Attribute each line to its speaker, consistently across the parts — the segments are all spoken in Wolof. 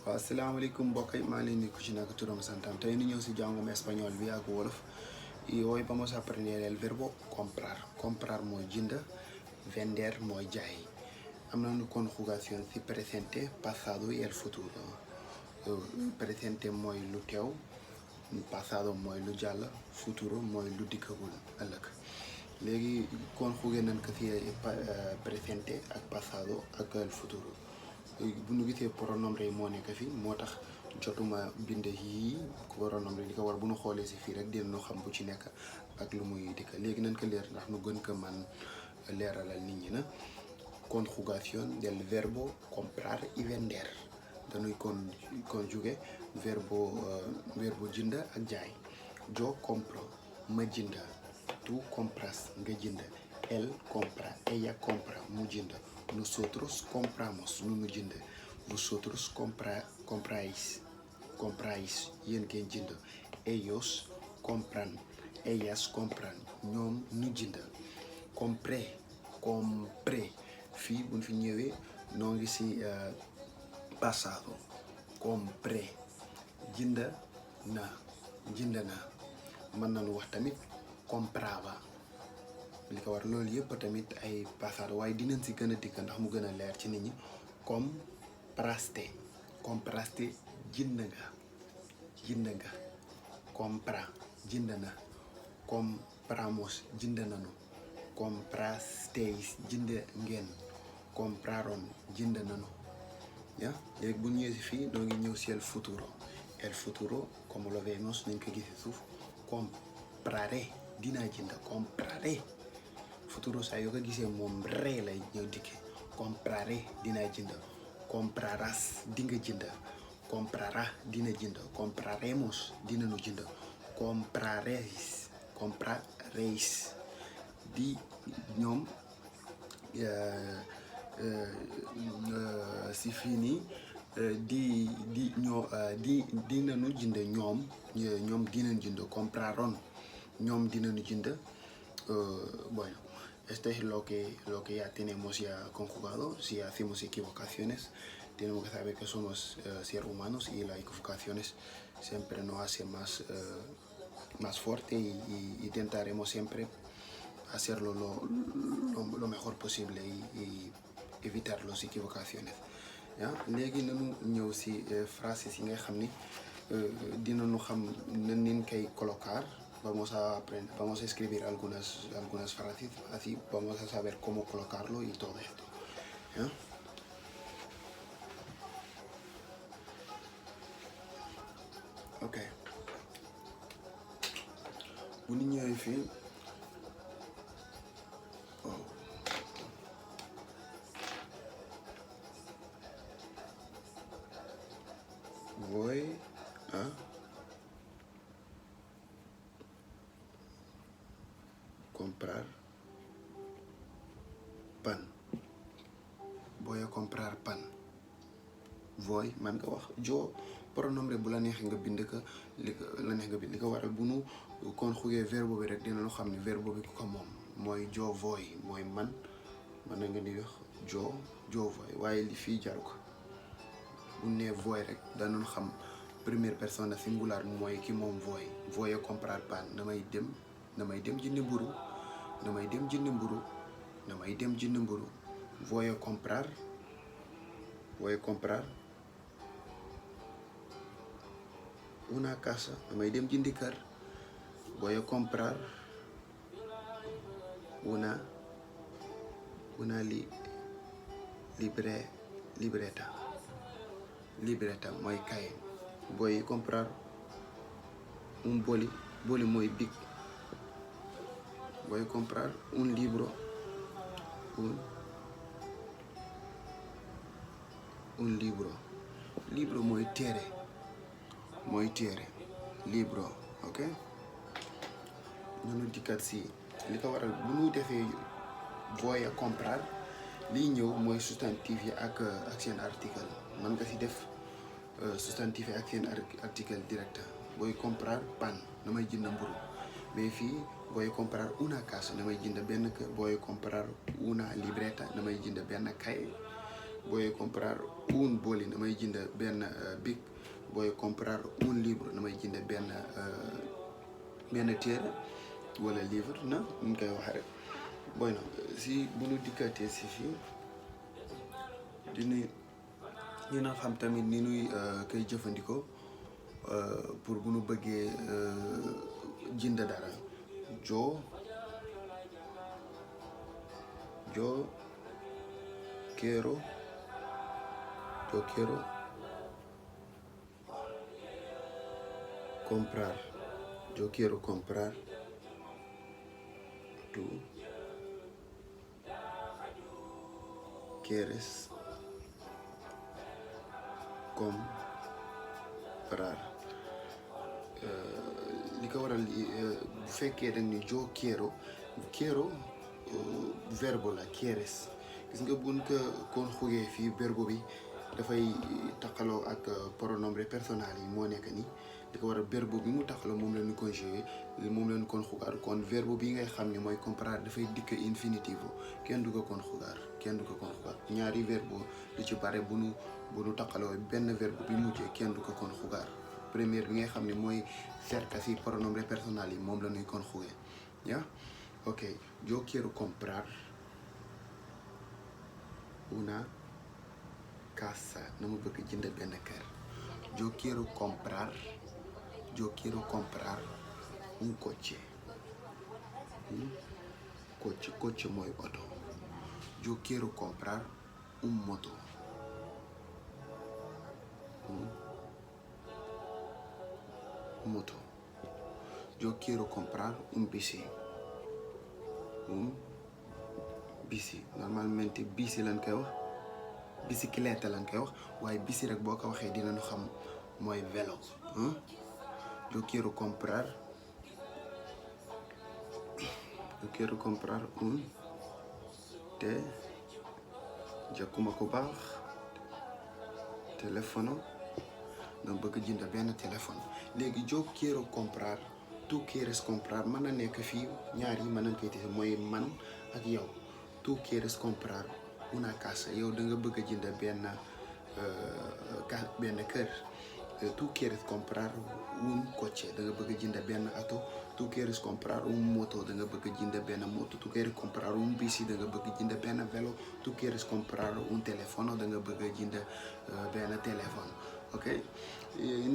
Speaker 1: waaw asalaamaaleykum mbokk yi maa ngi leen di ku ci nekk turam santam tey ñu ñëw si jàngum espagnol bi ak wolof y hoy vamos a aprender el verbo comprar. Comprar mooy jënd, vender mooy jaay. am na conjugación si presente, pasado y el futuro. Presente mooy lu teew, pasado mooy lu jàll, futuro mooy lu dikkagul ëllëg. léegi conjugué nañ ko si presente ak pasado ak el futuro. bu ñu gisee pronombre yi moo nekk fii moo tax jotuma bind yii pronombre li ko war bu ñu xoolee si fii rek dinañu xam bu ci nekk ak lu muy dikk léegi nañ ko leer ndax nu gën ko man leeralal nit ñi na conjugación del verbo comprar y vender dañuy conjugué verbo jënd ak jaay. Yo compro ma jënd, tú compras nga jënd, él compra, ella compra mu jënd, nosotros compramos nu jënd, vosotros compráis yéen ngeen jënd, ellos compran, ellas compran ñoom ñu jënd. compré fii buñ fi ñëwee noo ngi ci pasado. compré jënd na mën nañu wax tamit compraba li ko war loolu yëpp tamit ay passado waaye dinañ si gën a dikk ndax mu gën a leer ci nit ñi. compraste jënd nga compra jënd na, compramos jënd nañu, comprasteis jënd ngeen, compraron jënd nañu. léegi bu ñëwee si fii noo ngi ñëw si el futuro como lo vemos nañ ko gisee suuf. compraré dinaa jënd, compraré futuro saa yoo ko gisee moom ree lay ñëw dikkee. compraré dinaa jënd, comprarás di nga jënd, comprará dina jënd, compraremos dinañu jënd, compraréis di ñoom si fii nii dinañu jënd ñoom dinañu jënd, compraron ñoom dinañu jënd. Bueno, esto es lo que ya tenemos ya conjugado. Si hacemos equivocaciones, tenemos que saber que somos seres humanos y las equivocaciones siempre nos hacen más fuerte y intentaremos siempre hacerlo lo mejor posible y evitar las equivocaciones. léegi nañu ñëw si frases yi nga xam ni dinañu xam nañ koy colocar. Vamos a escribir algunas frases, así vamos a saber cómo colocarlo y todo esto. Ok. Bu ñu ñëwee fii voy a comprar pan. Voy a comprar pan. voy man nga wax yo pronombre bu la neexee nga bind ko li ko waral bu nu conjugué verbe bi rek dina lu xam ne verbe bi ku ko moom mooy yo voy mooy man na nga di wax yo voy waaye li fii jaru ko bu nee voy rek danañ xam première personne singular mooy ki moom voy a comprar pan damay dem jënd mburu voy a comprar una casa damay dem jëndi kër. voy a comprar una libreta mooy kaye. voy a comprar un boli mooy bic. voy a comprar un libro mooy téere libro. ok ñunu dikkat si li ko waral bu ñu defee voy a comprar lii ñëw mooy substantif yi ak seen article. man nga si def substantif yi ak seen article direct. voy a comprar pan damay jënd mburu mais fii voy a comprar una casa damay jënd benn kër. voy a comprar una libreta damay jënd benn kaye. voy a comprar un boli damay jënd benn bic. voy a comprar un libro damay jënd benn téere wala livre na ñu koy waxee rek. Bueno si bu ñu dikkatee si fii dina xam tamit ni ñuy koy jëfandikoo pour bu ñu bëggee jënd dara. Yo quiero comprar. Yo quiero comprar. Tú quieres comprar. Li ko waral bu fekkee dañ ni yo quiero verbe la quieres. Gis nga buñ ko conjugué fii verbe bi dafay takkaloo ak pronombre personnel yi moo nekk ni li ko waral verbe bi mu takkaloo moom la ñu conjugué moom la ñu conjugar. kon verbe bi ngay xam ne mooy comprar dafay dikk infinitivo kenn du ko conjugar ñaari verbe lu ci bare bu nu takkaloo benn verbe bi mujjee kenn du ko conjugar. première bi ngay xam ne mooy cerca si pronombre personnel yi moom la ñuy conjugué ya. Ok, yo quiero comprar una casa. Na ma bëgg jënd benn kër. Yo quiero comprar un coche. Coche mooy oto. Yo quiero comprar un moto. Yo quiero comprar un bici. Normalmente bici lañ koy wax biciclette lañ koy wax waaye bici rek boo ko waxee dinañu xam mooy vélo. Yo quiero comprar un jàkkuma ko baax téléfono dama bëgg jënd benn téléphone. léegi yo quiero comprar tú quieres comprar mën na nekk fii ñaar yi mën nañ koy tise mooy man ak yow. Tú quieres comprar una casa yow da nga bëgg a jënd benn kër. Tú quieres comprar un coche da nga bëgg a jënd benn auto. Tú quieres comprar un moto da nga bëgg a jënd benn moto. Tú quieres comprar un bici da nga bëgg a jënd benn vélo. Tú quieres comprar un teléfono da nga bëgg a jënd benn téléphone. ok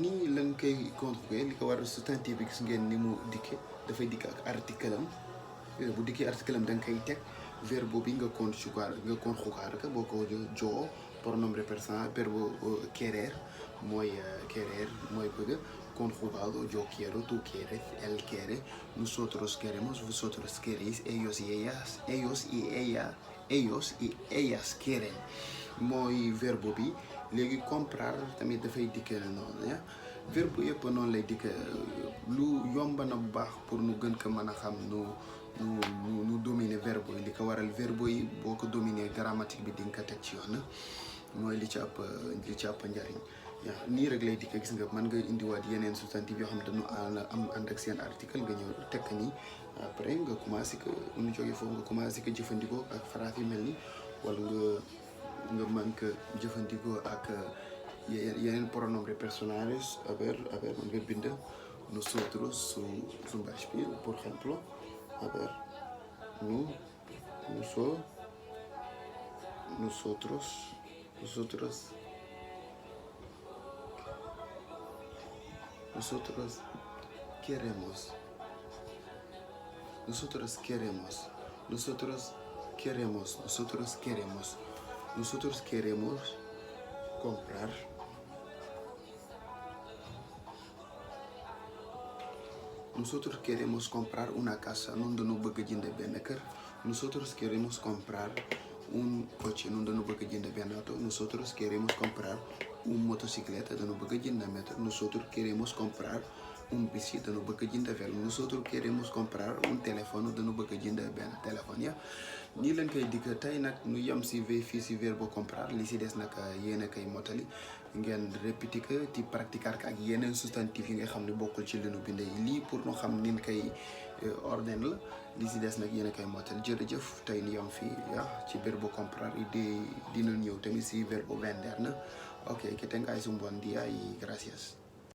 Speaker 1: nii lañ koy conjugué li ko war a substantif bi gis ngeen ni mu dikke dafay dikk ak article am. bu dikkee article am da nga koy teg verbe bi nga conjugar ka boo ko joo pronombre personnel verbe querer mooy bëgg. Conjugado yo quiero, tú quieres, él quiere, nosotros queremos, vosotros queréis, ellos y ellas quieren mooy verbe bi. léegi comprar tamit dafay dikkee noonu ya. verbe yëpp noonu lay dikkee lu yomb na bu baax pour nu gën ko mën a xam nu dominer verbe yi. li ko waral verbe yi boo ko dominer grammatique bi di nga ko teg ci yoon mooy li ci ëpp njariñ. nii rek lay dikkee gis nga mën nga indiwaat yeneen substantif yoo xam ne dañu ànd ak seen article nga ñëw tekk nii après nga commencé que nu jógee foofu nga commencé que jëfandikoo ak phrase yu mel ni wala nga mën ko jëfandikoo ak yeneen pronombres personales. mën nga bind nosotros zum Beispiel por ejemplo nosotros queremos comprar una casa. Nun dañu bëgg jënd benn kër. Nosotros queremos comprar un coche. Nun dañu bëgg jënd benn auto. Nosotros queremos comprar un motocicleta. Dañu bëgg jënd metro. Nosotros queremos comprar un bici. Dañu bëgg jënd vélo. Nosotros queremos comprar un teléfono. Dañu bëgg jënd benn téléphone ya. nii lañ koy dikk tey nag nu yem si fii si verbe comprar li si des nag yéen a koy motali ngeen répéter que ti pratiquer ak yeneen substantif yi nga xam ne bokkul ci leenu binde yi lii pour nu xam nin koy ordine la li si des nag yéen a koy motal jërëjëf tey ni yom fii ci verbo comprar dina ñëw tamit si verbo vender na ok que tengáis un buen día y gracias.